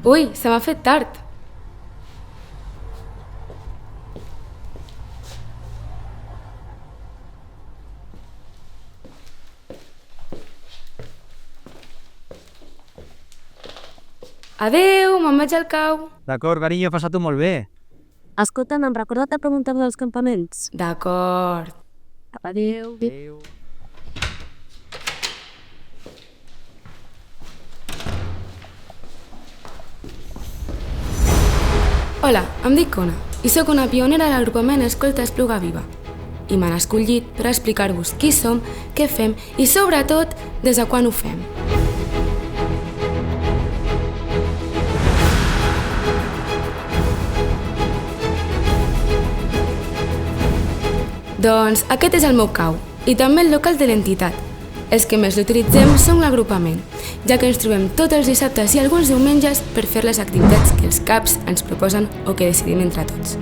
Ui, se m'ha fet tard. Adeu, me'n vaig al cau. D'acord, carinyo, passa-t'ho molt bé. Escolta, m'hem recordat de preguntar dels campaments. D'acord. Adéu. Adéu. Hola, em dic Ona i sóc una pionera de l'agrupament Escolta Espluga Viva. I m'han escollit per explicar-vos qui som, què fem i, sobretot, des de quan ho fem. Doncs aquest és el meu cau i també el local de l'entitat. Els que més l'utilitzem són l'agrupament, ja que ens trobem tots els dissabtes i alguns diumenges per fer les activitats que els caps ens proposen o que decidim entre tots.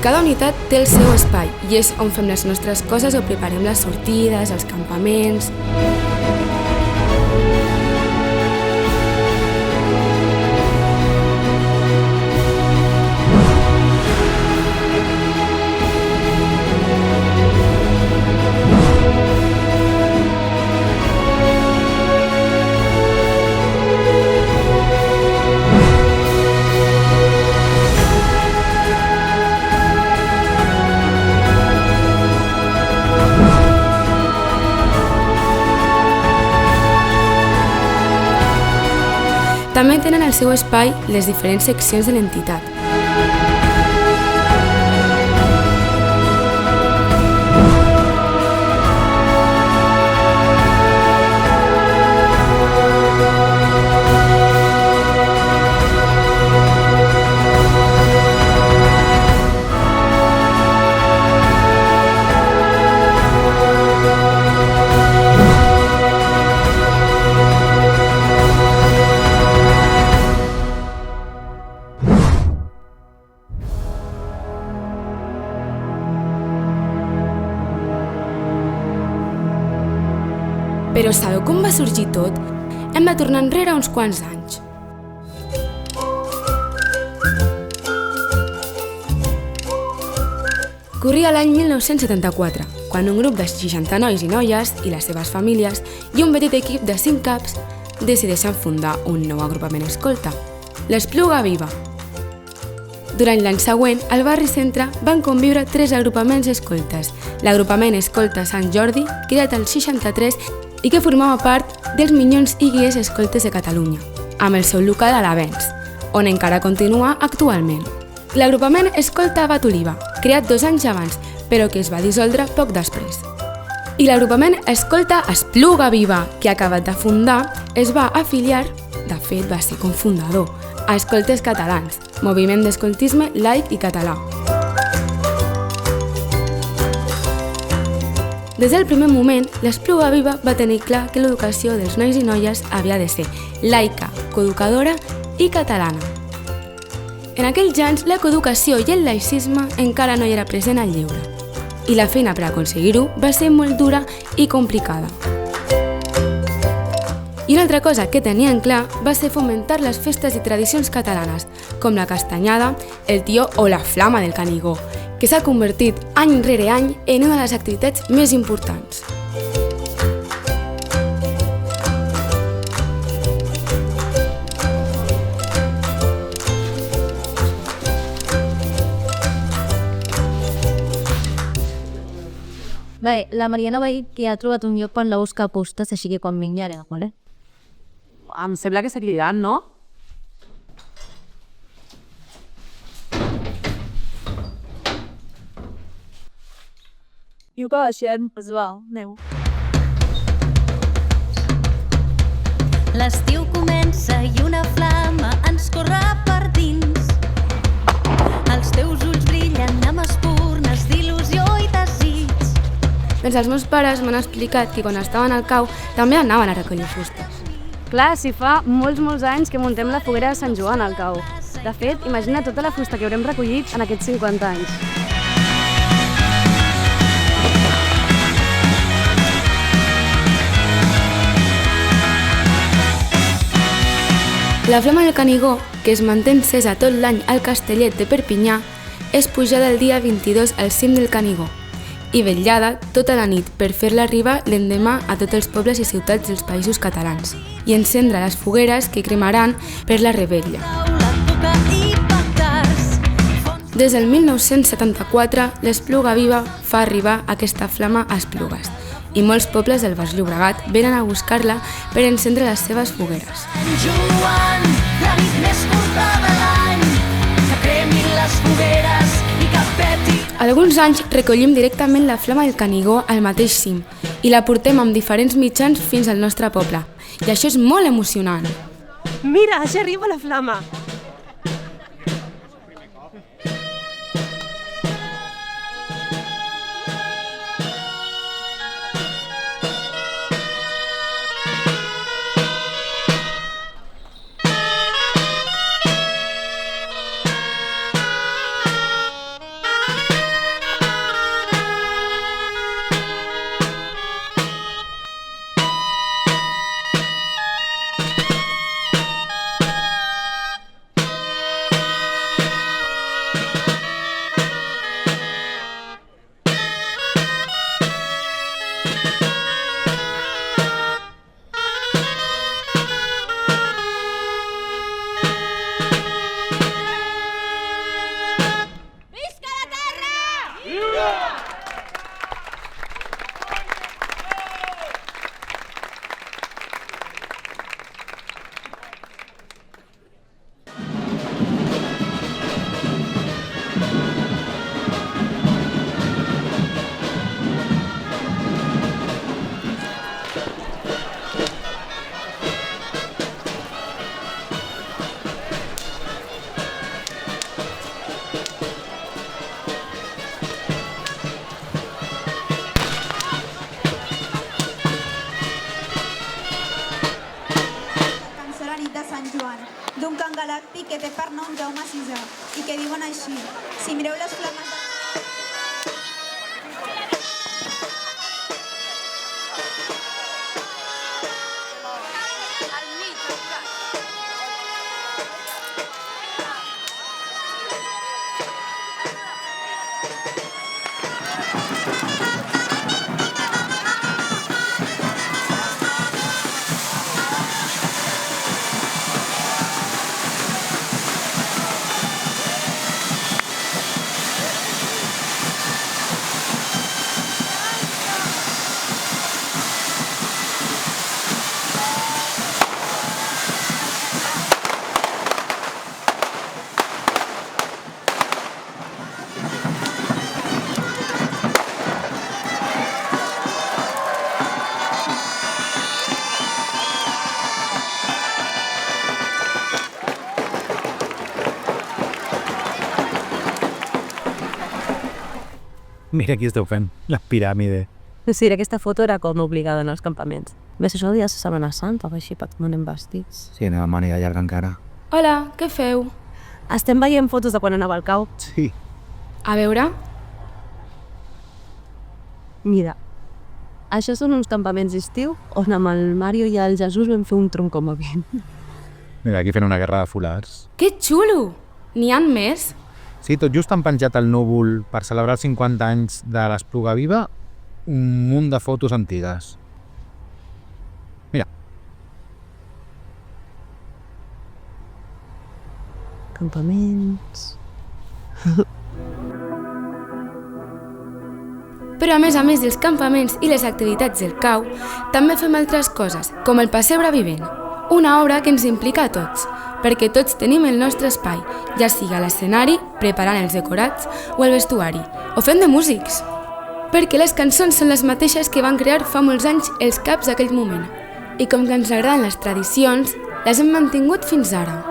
Cada unitat té el seu espai i és on fem les nostres coses o preparem les sortides, els campaments. També tenen al seu espai les diferents seccions de l'entitat. Però sabeu com va sorgir tot? Hem de tornar enrere uns quants anys. Corria l'any 1974, quan un grup de 60 nois i noies i les seves famílies i un petit equip de 5 caps decideixen fundar un nou agrupament escolta, l'Espluga Viva. Durant l'any següent, al barri centre van conviure 3 agrupaments escoltes, l'agrupament Escolta Sant Jordi, creat al 63 i que formava part dels Minyons i Guies Escoltes de Catalunya, amb el seu local a l'Avenç, on encara continua actualment. L'agrupament Escolta Abat Oliva, creat 2 anys abans, però que es va dissoldre poc després. I l'agrupament Escolta Espluga Viva, que ha acabat de fundar, es va afiliar, de fet va ser cofundador, a Escoltes Catalans, moviment d'escoltisme laic i català. Des del primer moment, l'Espluga Viva va tenir clar que l'educació dels nois i noies havia de ser laica, coeducadora i catalana. En aquells anys, la coeducació i el laïcisme encara no hi era present al lleure, i la feina per aconseguir-ho va ser molt dura i complicada. I una altra cosa que tenien clar va ser fomentar les festes i tradicions catalanes, com la castanyada, el tió o la flama del Canigó, que s'ha convertit any rere any en una de les activitats més importants. Bé, la Mariana va dir que ha trobat un lloc per la buscar postes, així que quan vingui ara, vale? Em sembla que seguiran, no? Diu que baixem, doncs va, aneu. L'estiu comença i una flama ens corre per dins. Els teus ulls brillen amb espurnes d'il·lusió i desig. Doncs els meus pares m'han explicat que quan estaven al cau també anaven a recollir fustes. Clar, si fa molts anys que muntem la foguera de Sant Joan al cau. De fet, imagina tota la fusta que haurem recollit en aquests 50 anys. La flama del Canigó, que es manté encesa tot l'any al Castellet de Perpinyà, és pujada el dia 22 al cim del Canigó i vetllada tota la nit per fer-la arribar l'endemà a tots els pobles i ciutats dels països catalans i encendre les fogueres que cremaran per la revetlla. Des del 1974, l'Espluga Viva fa arribar aquesta flama a Esplugues i molts pobles del Baix Llobregat venen a buscar-la per encendre les seves fogueres. Sant Joan, la nit més curta de l'any, que cremin les fogueres i que peti. Alguns anys recollim directament la flama del Canigó al mateix cim i la portem amb diferents mitjans fins al nostre poble. I això és molt emocionant. Mira, ja arriba la flama. d'un cant galàctic que té per nom Jaume VI i que diuen així: si mireu les flames de... Mira qui esteu fent, la piràmide. Sí, aquesta foto era com obligada en els campaments. Ves, això dia de Setmana Santa, o així, perquè no anem vestits. Sí, anem amb màniga llarga encara. Hola, què feu? Estem veient fotos de quan anava al cau. Sí. A veure? Mira, això són uns campaments d'estiu on amb el Mario i el Jesús vam fer un tronc com a 20. Mira, aquí fent una guerra de fulars. Que xulo! N'hi ha més? Sí, tot just han penjat al núvol per celebrar els 50 anys de l'Espluga Viva un munt de fotos antigues. Mira. Campaments... Però a més dels campaments i les activitats del cau, també fem altres coses, com el Pessebre Vivent, una obra que ens implica a tots, perquè tots tenim el nostre espai, ja sigui a l'escenari, preparant els decorats o el vestuari, o fent de músics. perquè les cançons són les mateixes que van crear fa molts anys els caps d'aquell moment. I com que ens agraden les tradicions, les hem mantingut fins ara.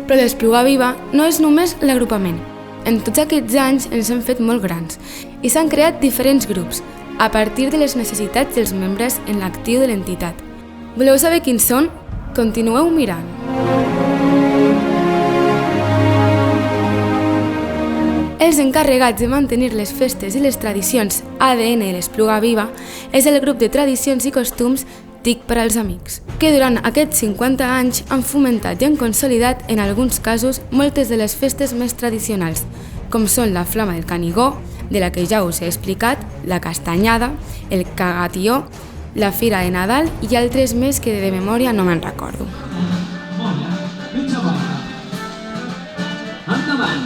Però l'Espluga Viva no és només l'agrupament. En tots aquests anys ens hem fet molt grans i s'han creat diferents grups a partir de les necessitats dels membres en l'actiu de l'entitat. Voleu saber quins són? Continueu mirant. Els encarregats de mantenir les festes i les tradicions ADN de l'Espluga Viva és el grup de tradicions i costums TIC per als amics, que durant aquests 50 anys han fomentat i han consolidat en alguns casos moltes de les festes més tradicionals, com són la Flama del Canigó, de la que ja us he explicat, la Castanyada, el Cagatió, la Fira de Nadal i altres més que de memòria no me'n recordo. Mitja volta. Endavant.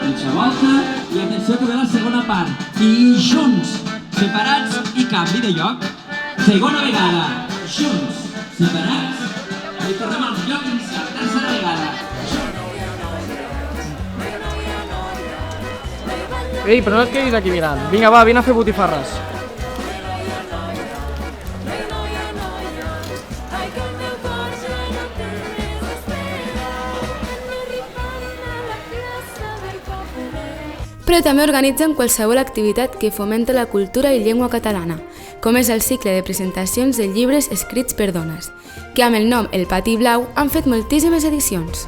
Mitja volta i atenció que ve la segona part. I junts, separats i canvi de lloc. Segona vegada, junts, separats, i tornem als llocs la tercera vegada. Ei, però no et quedis aquí mirant. Vinga, va, vine a fer botifarres. Però també organitzen qualsevol activitat que fomenta la cultura i llengua catalana, com és el cicle de presentacions de llibres escrits per dones, que amb el nom El Pati Blau han fet moltíssimes edicions.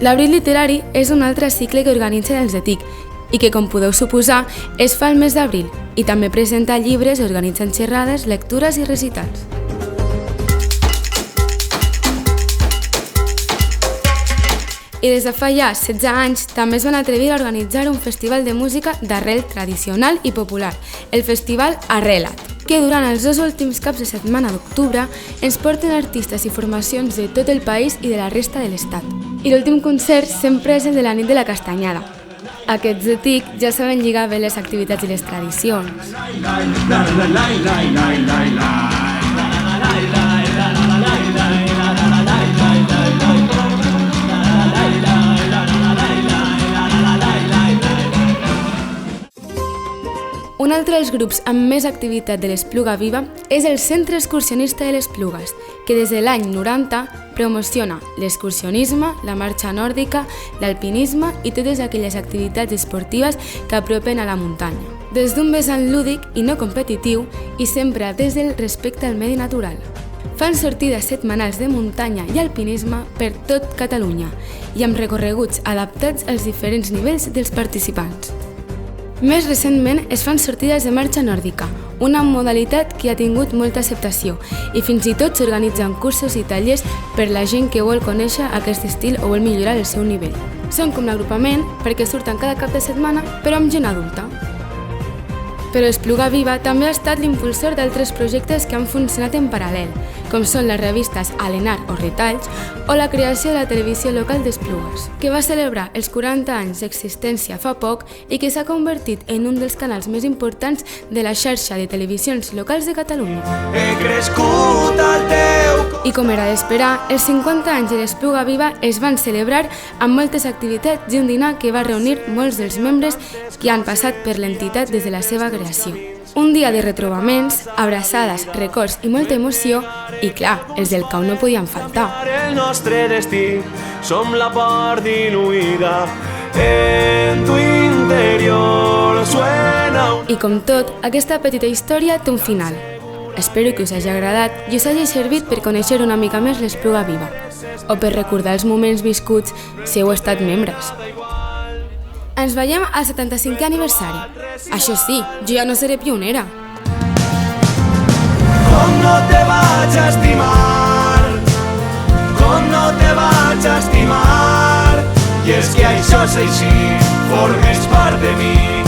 L'Abril Literari és un altre cicle que organitzen els de TIC i que, com podeu suposar, es fa el mes d'abril i també presenta llibres organitzant xerrades, lectures i recitals. I des de fa ja 16 anys també es van atrevir a organitzar un festival de música d'arrel tradicional i popular, el Festival Arrelat, que durant els 2 últims caps de setmana d'octubre ens porten artistes i formacions de tot el país i de la resta de l'estat. I l'últim concert sempre és el de la nit de la Castanyada. Aquests de TIC ja saben lligar bé les activitats i les tradicions. Un altre dels grups amb més activitat de l'Espluga Viva és el Centre Excursionista de les Plugues, que des de l'any 90 promociona l'excursionisme, la marxa nòrdica, l'alpinisme i totes aquelles activitats esportives que apropen a la muntanya. Des d'un vessant lúdic i no competitiu i sempre des del respecte al medi natural. Fan sortides setmanals de muntanya i alpinisme per tot Catalunya i amb recorreguts adaptats als diferents nivells dels participants. Més recentment es fan sortides de marxa nòrdica, una modalitat que ha tingut molta acceptació i fins i tot s'organitzen cursos i tallers per la gent que vol conèixer aquest estil o vol millorar el seu nivell. Són com l'agrupament perquè surten cada cap de setmana però amb gent adulta. Però Espluga Viva també ha estat l'impulsor d'altres projectes que han funcionat en paral·lel, com són les revistes Alenar o Retalls o la creació de la televisió local d'Esplugues, que va celebrar els 40 anys d'existència fa poc i que s'ha convertit en un dels canals més importants de la xarxa de televisions locals de Catalunya. He crescut al teu... I com era d'esperar, els 50 anys de l'Espluga Viva es van celebrar amb moltes activitats i un dinar que va reunir molts dels membres que han passat per l'entitat des de la seva creació. Un dia de retrobaments, abraçades, records i molta emoció i, clar, els del cau no podien faltar. El nostre destí, som la part diluïda en tu interior suena... I com tot, aquesta petita història té un final. Espero que us hagi agradat i us hagi servit per conèixer una mica més l'Espluga Viva o per recordar els moments viscuts si heu estat membres. Ens veiem al 75è aniversari. Això sí, jo ja no seré pionera. Com no te vaig a estimar, com no te vaig a estimar, i és que això és així, formes part de mi.